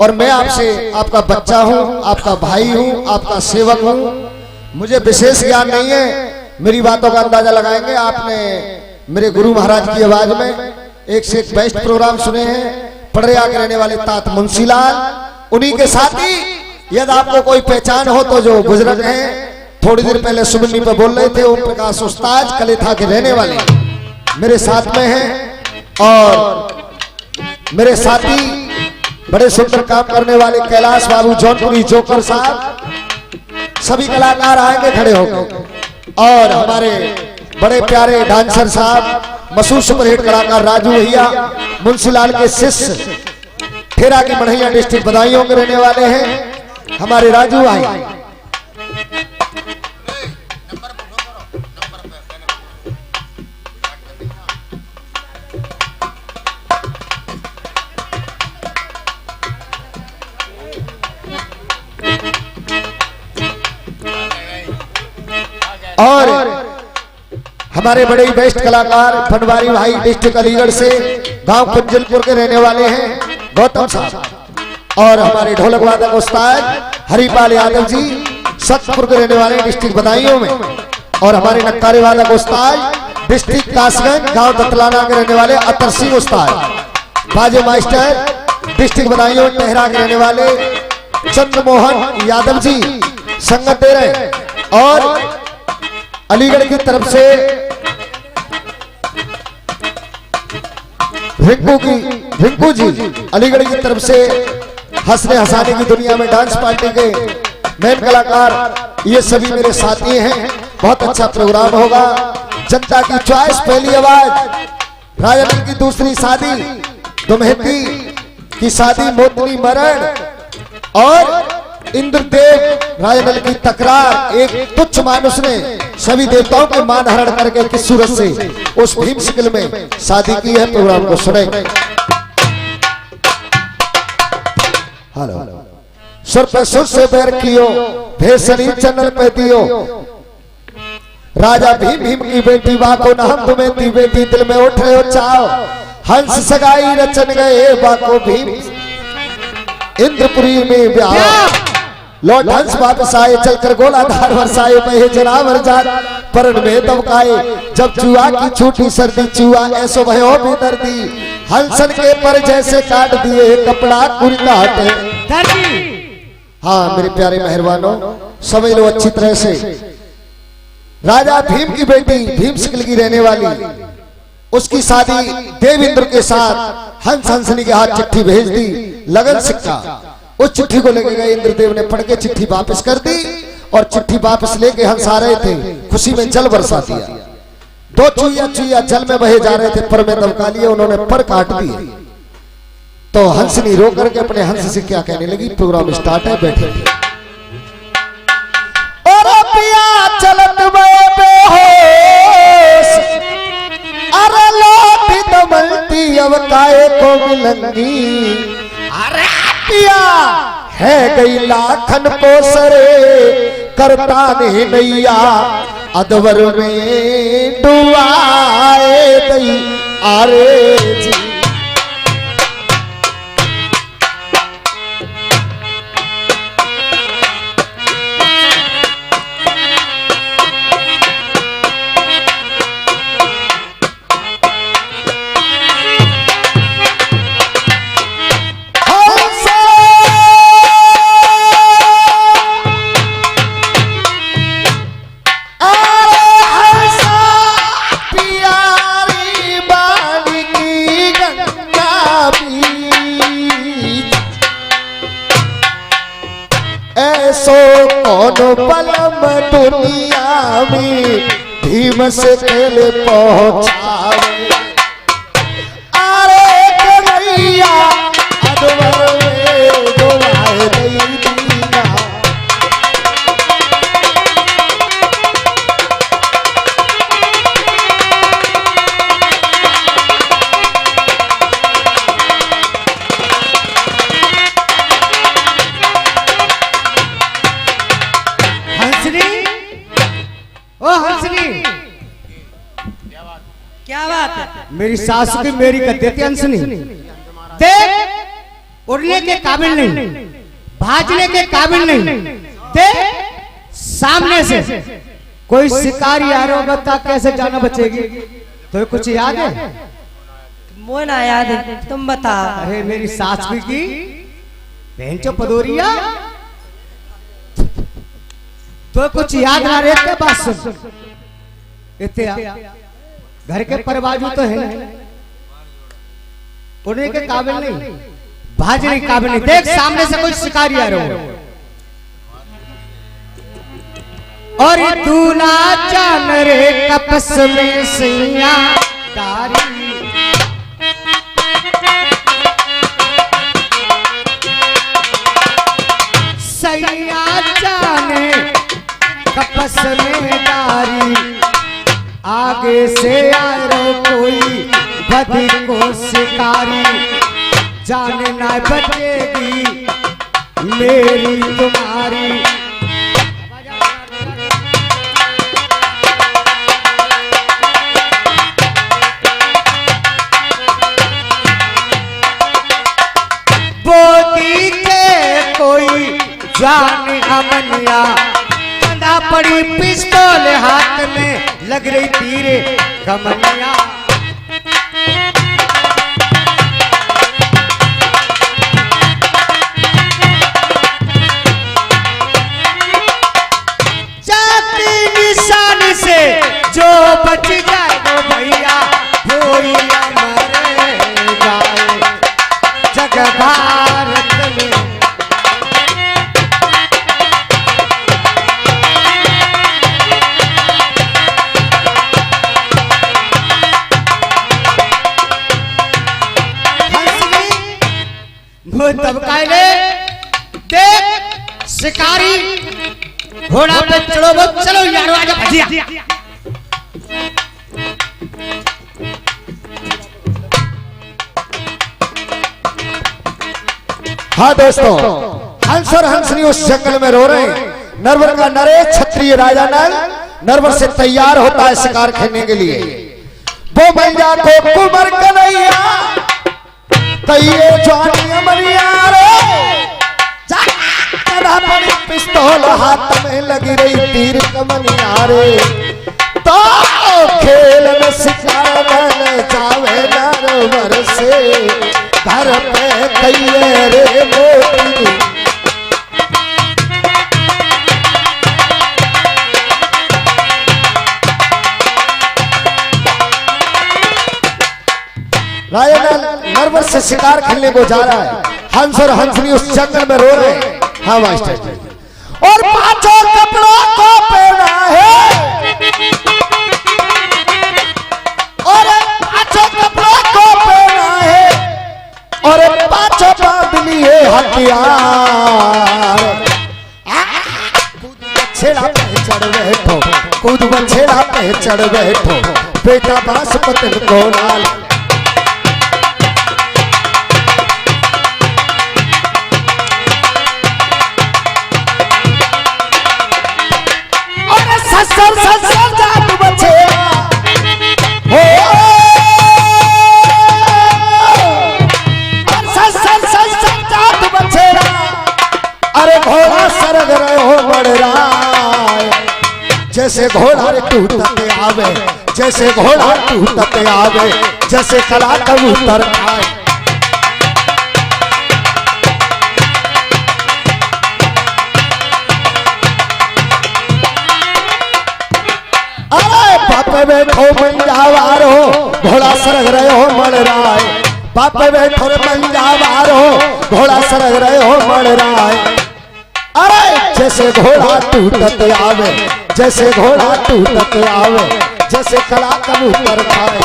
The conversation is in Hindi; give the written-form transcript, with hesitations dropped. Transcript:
और मैं आपसे आपका बच्चा हूं, आपका भाई हूं, आपका सेवक हूं। मुझे विशेष ज्ञान नहीं है, मेरी बातों का अंदाजा लगाएंगे। आपने मेरे गुरु महाराज की आवाज में एक से एक बेस्ट प्रोग्राम सुने हैं। पड़रिया के रहने वाले तात मुंशीलाल, उन्हीं के साथी यदि आपको कोई पहचान हो तो जो बुजुर्ग हैं, थोड़ी देर पहले सुमनी पे बोल रहे थे, ओम प्रकाश उस्ताद कलेथा के रहने वाले मेरे साथ में हैं। और मेरे साथी बड़े सुंदर काम करने वाले कैलाश बाबू जौनपुरी जोकर साहब, सभी कलाकार आएंगे खड़े होकर। और हमारे बड़े प्यारे डांसर साहब, मशहूर सुपरहिट कलाकार राजू भैया, मुंशीलाल के शिष्य, ठेरा की बढ़िया डिस्ट्रिक्ट बदायूं के रहने वाले हैं हमारे राजू भाई। और हमारे बड़े बेस्ट कलाकार फनवारी भाई डिस्ट्रिक्ट अलीगढ़ से, गांव कुंजलपुर के रहने वाले हैं गौतम साहब। और हमारे ढोलक वादक उस्ताद हरिपाल यादव जी, सतपुर के रहने वाले डिस्ट्रिक्ट बदायूं में। और हमारे नक्कारे वादक उस्ताद डिस्ट्रिक्ट कासगंज, गांव दतलाना के रहने वाले अतर सिंह उस्ताद। बाजे मास्टर डिस्ट्रिक्ट बदायूं टेहरा के रहने वाले चंद्रमोहन यादव जी संगत दे रहे। और अलीगढ़ की तरफ से रिंकू जी अलीगढ़ की तरफ से हंसने हंसाने की दुनिया में डांस पार्टी के मेन कलाकार, ये सभी मेरे साथी हैं। बहुत अच्छा प्रोग्राम होगा। जनता की चॉइस पहली आवाज, राजन की दूसरी शादी, दुम्हेती की शादी, मोतनी मरण और इंद्रदेव राजनल की तकरार। एक तुच्छ मानुष ने सभी देवताओं के मान हरण करके किस सूरत से उस भीम शिकल में शादी की है। प्रोग्राम को सुनेंगे। हेलो, सुर पे सुर से बैर कियो, भेसनी चैनल पे दियो। राजा भीम भीम की बेटी बाको न हम तुम्हें दी बेटी, दिल में उठ रहे हो चाओ। हंस सगाई रचन गए बाको भीम, इंद्रपुरी में ब्याह। लौट हंस वापस आए, चलकर गोलाधार बरसाए, बहे जनावर जात परण में दबकाए। जब चुआ की छूटी सर्दी, चुआ ऐसो भयो भी दर्दी। हंसन के पर जैसे काट दिए, कपड़ा कुर्ता हटे। हाँ मेरे प्यारे मेहरबानों, समझ लो अच्छी तरह से। राजा भीम की बेटी भीम शिकल की रहने वाली, उसकी शादी देवेंद्र के साथ हंस हंसनी के हाथ चिट्ठी भेज दी, लगन सिक्का। उस चिट्ठी को लेके गए, इंद्रदेव ने पढ़ के चिट्ठी वापस कर दी। और चिट्ठी वापस लेके हंस आ रहे थे, खुशी में जल बरसा दिया। दो चुईया जल में बहे जा रहे थे, पर में दबका लिए, उन्होंने पर काट दिए। तो हंसनी रो करके अपने हंस से क्या कहने लगी। प्रोग्राम स्टार्ट है, बैठे। और पिया चलत में बेहोश, अरे लौटी दमलती अब काए को मिलंगी। अरे पिया है गई लाखन पोसरे, करता नहीं नैया अदवर में डुबाए गई। अरे जी पलम दुनिया में भीम से केले पहुंचावे। अरे कन्हैया अदवर में डुबाए गई दीना। क्या बात है, मेरी सास की मेरी कर देती हंसनी। देख उड़ने के काबिल नहीं, भाजने के काबिल नहीं। ते सामने से कोई शिकारी आ रहा हो, बता कैसे जाना बचेगी? तो कुछ याद है? मुझे ना याद है, तुम बता। अरे मेरी सास की बहन चो पदोरिया, तो कुछ याद ना रहते। बात सुन, इतने घर के परवाजू तो है, उड़ने के काबिल नहीं, भाजने के काबिल नहीं। देख सामने से कोई शिकारी आ रहा हो, और दूल्हा जान रे कपस में सैया तारी, सैया जाने कपस में डारी, आगे से आ रो कोई बदी को शिकारी, जाने ना बचेगी मेरी तुम्हारी। बोती के कोई जाने अमनिया, बंधा पड़ी पिस्तौल हाथ में, लग रही तीरे कमनिया। जाती निशान से जो बच जाए वो भैया, वो ही मरे जाए जग भारत में। तब कायले देख शिकारी घोड़ा पे चढ़ो, वो चलो यारो आजा भजिया। हाँ दोस्तों, हंस और हंसनी उस जंगल में रो रहे हैं। नरवर का नरेश क्षत्रिय राजा नल नरवर से तैयार होता है शिकार खेलने के लिए। वो भैया को कुमर कन्हैया तैये जवानी अमरिया रे, पड़ी पिस्तौल हाथ में लगी रही तीर कमनिया रे, तो खेल में शिकार बन जावे नरवर से, घर पे तैये रे मोती। राजा नरवर से शिकार खेलने को जा रहा है। हंस और हंसनी उस जंगल में रो रहे हैं। हाँ मास्टर जी, और पांचों कपड़ों को पहना है, और पांचों कपड़ों को पहना है, और पांचों बांध लिए हथियार। कूद बछेड़ा पे चढ़ बैठो, कूद बछेड़ा पे चढ़ बैठो, बेटा बांस पतन को लाल। ससुर ससुर जात बछेड़ा हो, ससुर ससुर जात बछेड़ा, अरे घोड़ा सरग रहे हो बढ़ रहा, जैसे घोड़ा टूटते आवे, जैसे घोड़ा टूटते आवे, जैसे कला कबूतर खाए। पापे बैठो मंजावार हो, घोड़ा सरग रहे हो मर रहा है, पापे बैठो मंजावार हो, घोड़ा सरग रहे हो मर रहा है। अरे जैसे घोड़ा टूटते आवे, जैसे घोड़ा टूटते आवे, जैसे कला कबूतर खाए।